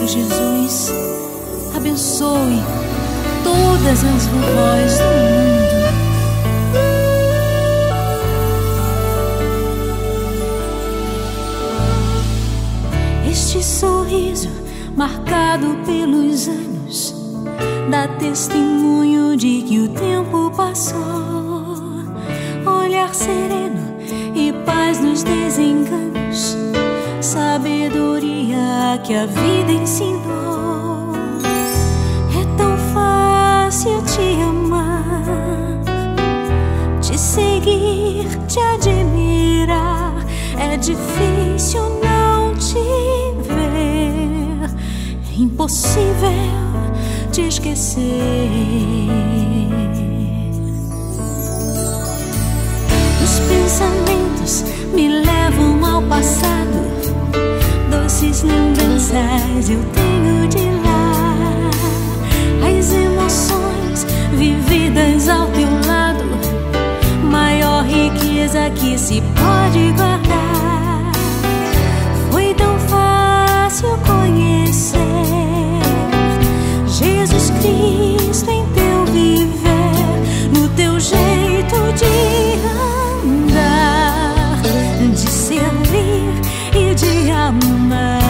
querido Jesus, abençoe todas as vovós do mundo. Este sorriso marcado pelos anos dá testemunho de que o tempo passou. Olhar sereno e paz nos desenganos, sabedoria que a vida ensinou. É tão fácil te amar, te seguir, te admirar. É difícil não te ver, é impossível te esquecer. Os pensamentos me levam ao passado, doces lembranças eu tenho de lá. As emoções vividas ao teu lado, maior riqueza que se pode guardar. Foi tão fácil conhecer Jesus Cristo em teu viver, no teu jeito de andar, de servir e de amar.